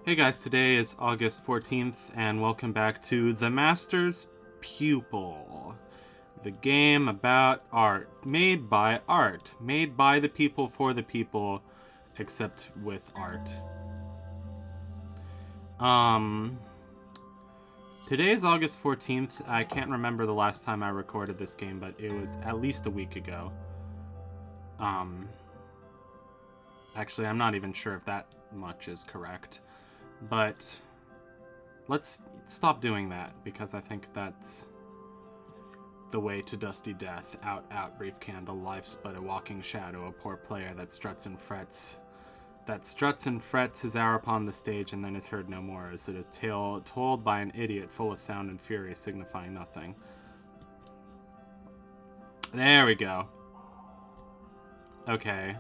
Hey guys, today is August 14th, and welcome back to The Master's Pupil. The game about art. Made by the people for the people, except with art. Today is August 14th. I can't remember the last time I recorded this game, but it was at least a week ago. Actually, I'm not even sure if that much is correct. But let's stop doing that, because I think that's the way to dusty death. Out, out, brief candle, life's but a walking shadow, a poor player that struts and frets. That struts and frets his hour upon the stage and then is heard no more. Is it a tale told by an idiot full of sound and fury, signifying nothing? There we go. Okay.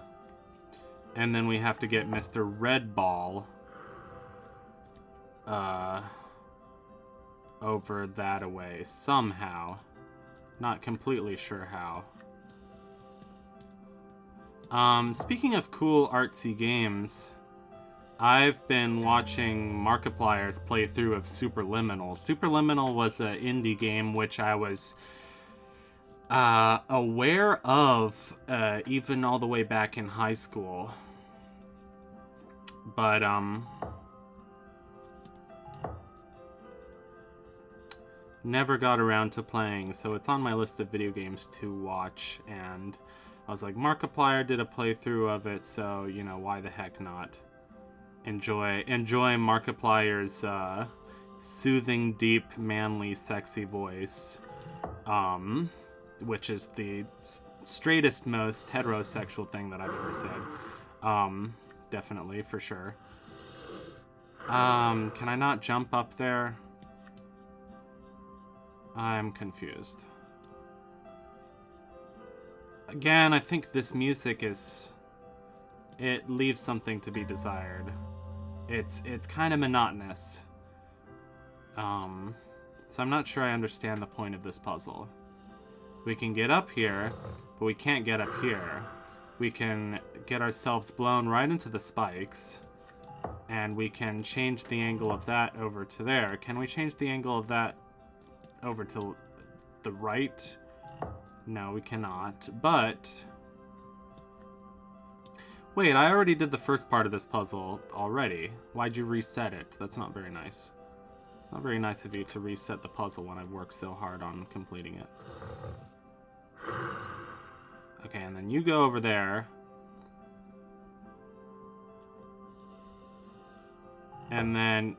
And then we have to get Mr. Red Ball over that away somehow. Not completely sure how. Speaking of cool artsy games, I've been watching Markiplier's playthrough of Superliminal. Superliminal was an indie game which I was aware of even all the way back in high school. But, never got around to playing, so it's on my list of video games to watch, and I was like, Markiplier did a playthrough of it, so, you know, why the heck not? Enjoy Markiplier's, soothing, deep, manly, sexy voice, which is the straightest, most heterosexual thing that I've ever said. Definitely, for sure. Can I not jump up there? I'm confused. Again, I think this music it leaves something to be desired. It's kind of monotonous. So I'm not sure I understand the point of this puzzle. We can get up here, but we can't get up here. We can get ourselves blown right into the spikes, and we can change the angle of that over to there. Can we change the angle of that over to the right? No, we cannot. But wait, I already did the first part of this puzzle already. Why'd you reset it? That's not very nice. Not very nice of you to reset the puzzle when I've worked so hard on completing it. Okay, and then you go over there. And then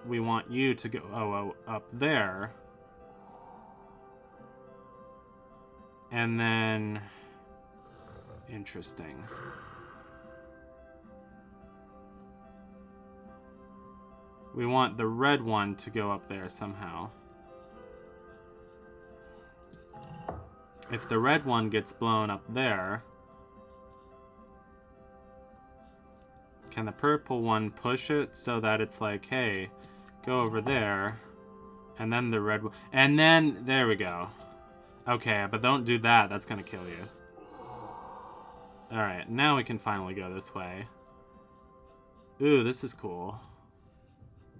we want you to go up there. And then... Interesting. We want the red one to go up there somehow. If the red one gets blown up there, can the purple one push it so that it's like, hey, go over there, and then the red one, and then, there we go. Okay, but don't do that, that's gonna kill you. Alright, now we can finally go this way. Ooh, this is cool.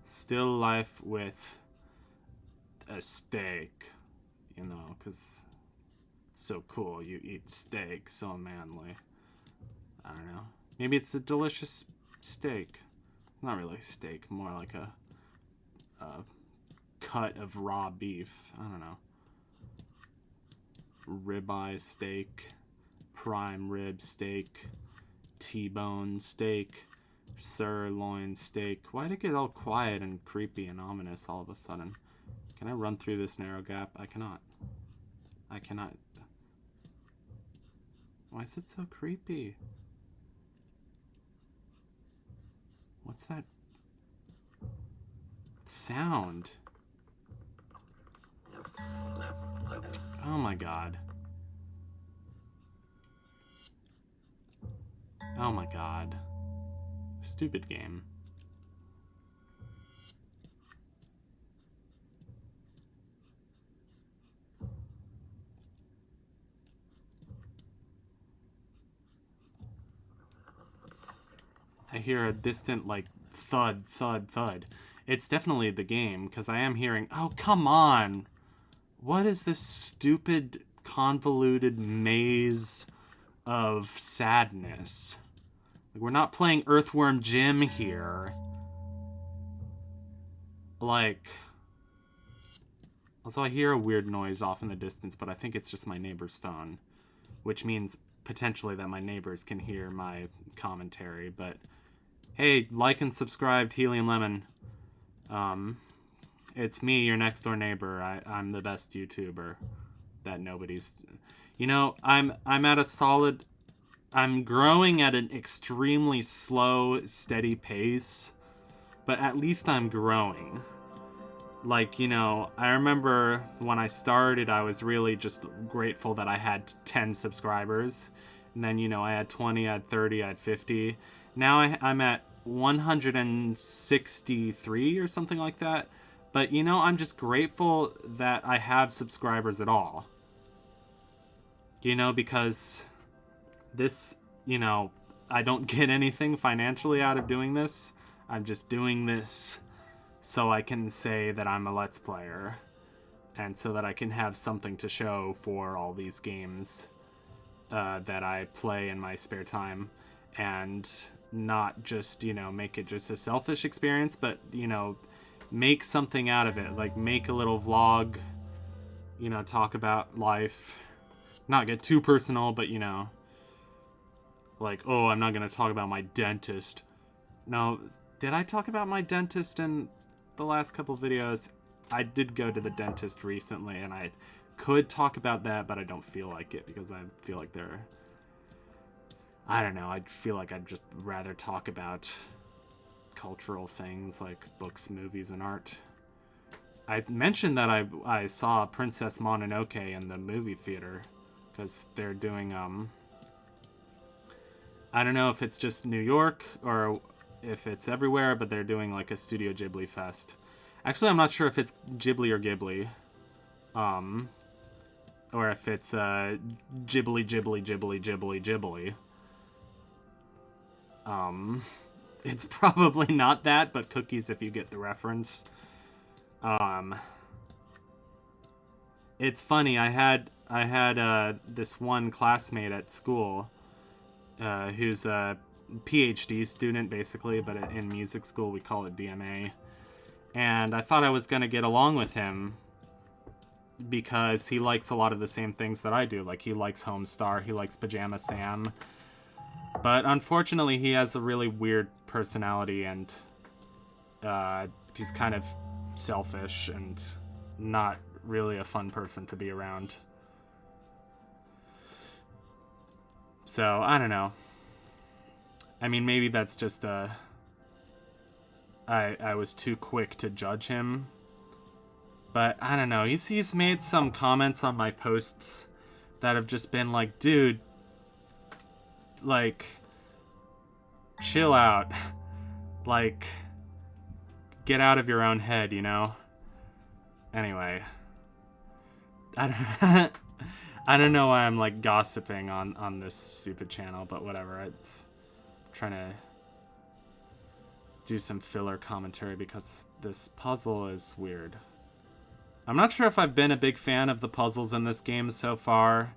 Still life with a steak, you know, because so cool, you eat steak, so manly. I don't know. Maybe it's a delicious steak. Not really steak, more like a cut of raw beef. I don't know. Ribeye steak, prime rib steak, T-bone steak, sirloin steak. Why'd it get all quiet and creepy and ominous all of a sudden? Can I run through this narrow gap? I cannot. I cannot. Why is it so creepy? What's that sound? Oh my god. Oh my god. Stupid game. I hear a distant, like, thud, thud, thud. It's definitely the game, because I am hearing... Oh, come on! What is this stupid, convoluted maze of sadness? Like, we're not playing Earthworm Jim here. Like... Also, I hear a weird noise off in the distance, but I think it's just my neighbor's phone. Which means potentially that my neighbors can hear my commentary, but... Hey, like and subscribe, Helium Lemon. It's me, your next door neighbor. I'm the best YouTuber that nobody's... You know, I'm at a solid... I'm growing at an extremely slow, steady pace, but at least I'm growing. Like, you know, I remember when I started, I was really just grateful that I had 10 subscribers. And then, you know, I had 20, I had 30, I had 50. Now I'm at 163 or something like that. But, you know, I'm just grateful that I have subscribers at all. You know, because this, you know, I don't get anything financially out of doing this. I'm just doing this so I can say that I'm a Let's Player. And so that I can have something to show for all these games that I play in my spare time. And not just, you know, make it just a selfish experience, but, you know, make something out of it. Like, make a little vlog, you know, talk about life. Not get too personal, but, you know, like, oh, I'm not going to talk about my dentist. No, did I talk about my dentist in the last couple videos? I did go to the dentist recently, and I could talk about that, but I don't feel like it, because I feel like they're... I don't know, I feel like I'd just rather talk about cultural things like books, movies, and art. I mentioned that I saw Princess Mononoke in the movie theater, because they're doing, I don't know if it's just New York or if it's everywhere, but they're doing like a Studio Ghibli Fest. Actually, I'm not sure if it's Ghibli or Ghibli. Or if it's Ghibli, Ghibli, Ghibli, Ghibli, Ghibli. It's probably not that, but cookies if you get the reference. It's funny, I had this one classmate at school who's a PhD student, basically, but in music school we call it DMA. And I thought I was going to get along with him because he likes a lot of the same things that I do. Like, he likes Homestar, he likes Pajama Sam. But unfortunately, he has a really weird personality, and he's kind of selfish and not really a fun person to be around. So, I don't know. I mean, maybe that's just I was too quick to judge him. But I don't know. He's made some comments on my posts that have just been like, dude, like, chill out. Like, get out of your own head, you know? Anyway. I don't know why I'm, like, gossiping on this stupid channel, but whatever. It's trying to do some filler commentary because this puzzle is weird. I'm not sure if I've been a big fan of the puzzles in this game so far.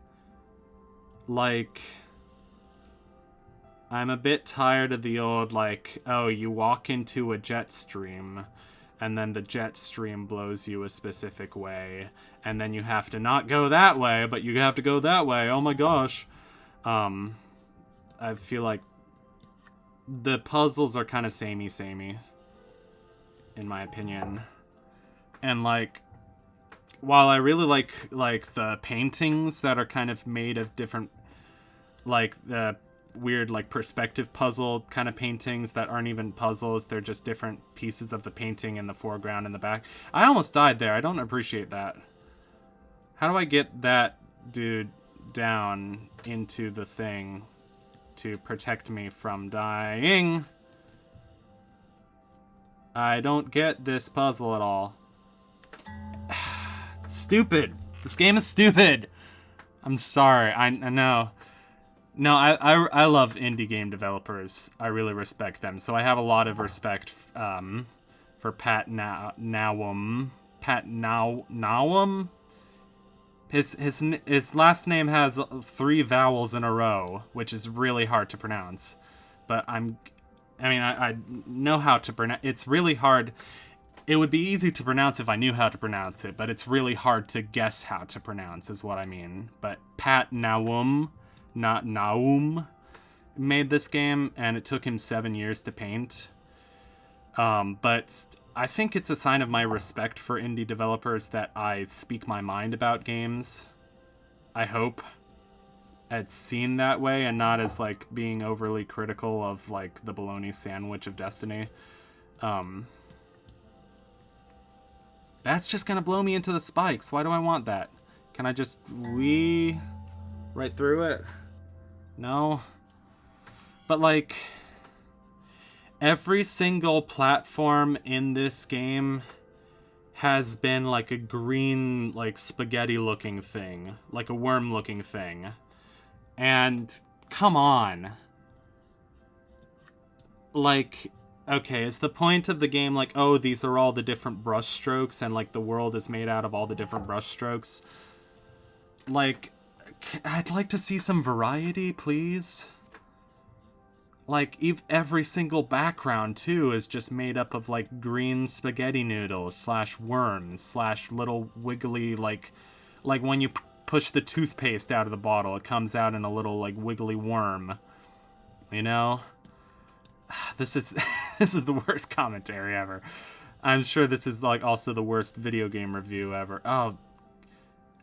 Like, I'm a bit tired of the old, like, oh, you walk into a jet stream, and then the jet stream blows you a specific way, and then you have to not go that way, but you have to go that way. Oh my gosh. I feel like the puzzles are kind of samey, in my opinion. And, like, while I really like the paintings that are kind of made of different, like, the weird, like, perspective puzzle kind of paintings that aren't even puzzles, they're just different pieces of the painting in the foreground and the back. I almost died there. I don't appreciate that. How do I get that dude down into the thing to protect me from dying? I don't get this puzzle at all. It's stupid. This game is stupid. I'm sorry. I know. No, I love indie game developers. I really respect them. So I have a lot of respect for Nawum. Pat Nawum. His last name has 3 vowels in a row, which is really hard to pronounce. But I know how to pronounce. It's really hard. It would be easy to pronounce if I knew how to pronounce it, but it's really hard to guess how to pronounce, is what I mean. But Pat Nawum, not Naum, made this game, and it took him 7 years to paint. But I think it's a sign of my respect for indie developers that I speak my mind about games. I hope it's seen that way and not as, like, being overly critical of, like, the bologna sandwich of Destiny. That's just gonna blow me into the spikes. Why do I want that? Can I just wee right through it? No. But, like, every single platform in this game has been, like, a green, like, spaghetti-looking thing. Like a worm-looking thing. And, come on. Like, okay, is the point of the game, like, oh, these are all the different brush strokes, and, like, the world is made out of all the different brush strokes? Like, I'd like to see some variety, please. Like, every single background, too, is just made up of, like, green spaghetti noodles / worms / little wiggly, like when you push the toothpaste out of the bottle, it comes out in a little, like, wiggly worm. You know? This is this is the worst commentary ever. I'm sure this is, like, also the worst video game review ever. Oh,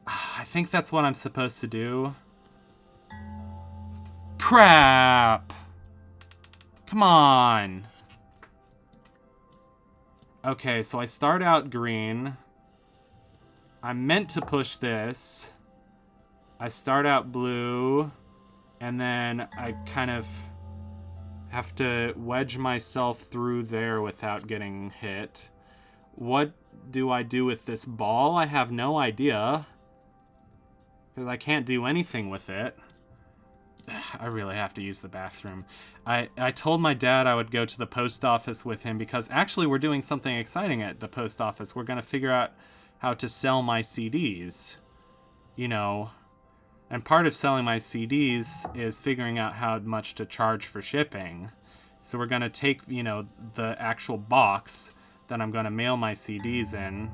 I think that's what I'm supposed to do. Crap! Come on. Okay, so I start out green. I'm meant to push this. I start out blue. And then I kind of have to wedge myself through there without getting hit. What do I do with this ball? I have no idea. Because I can't do anything with it. I really have to use the bathroom. I told my dad I would go to the post office with him because actually we're doing something exciting at the post office. We're going to figure out how to sell my CDs. You know, and part of selling my CDs is figuring out how much to charge for shipping. So we're going to take, you know, the actual box that I'm going to mail my CDs in.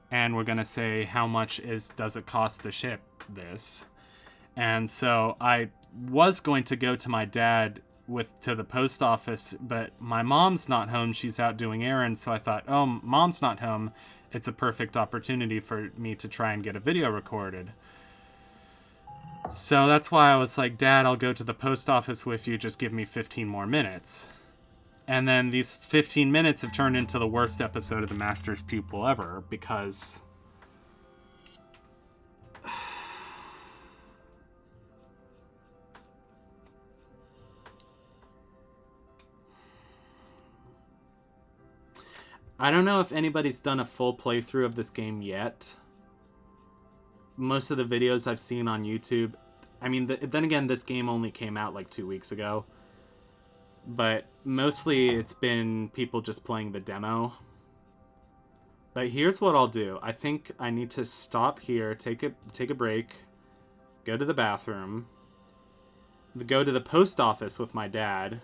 And we're going to say how much does it cost to ship this. And so I was going to go to my dad to the post office, but my mom's not home. She's out doing errands. So I thought, oh, mom's not home. It's a perfect opportunity for me to try and get a video recorded. So that's why I was like, Dad, I'll go to the post office with you. Just give me 15 more minutes. And then these 15 minutes have turned into the worst episode of The Master's Pupil ever, because I don't know if anybody's done a full playthrough of this game yet. Most of the videos I've seen on YouTube, I mean, then again, this game only came out like 2 weeks ago. But mostly it's been people just playing the demo. But here's what I'll do. I think I need to stop here, take a break, go to the bathroom, go to the post office with my dad,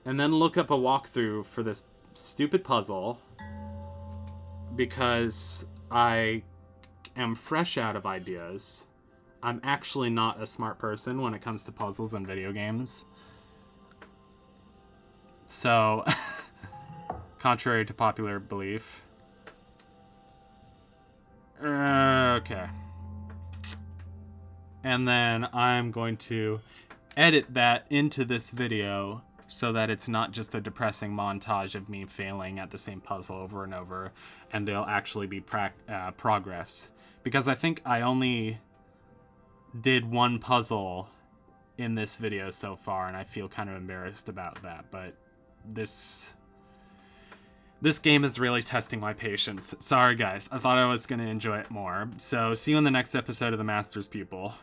and then look up a walkthrough for this stupid puzzle because I am fresh out of ideas. I'm actually not a smart person when it comes to puzzles and video games. So, contrary to popular belief. Okay. And then I'm going to edit that into this video so that it's not just a depressing montage of me failing at the same puzzle over and over, and there'll actually be progress. Because I think I only did one puzzle in this video so far, and I feel kind of embarrassed about that, but this This game is really testing my patience. Sorry, guys. I thought I was going to enjoy it more. So, see you in the next episode of The Master's Pupil.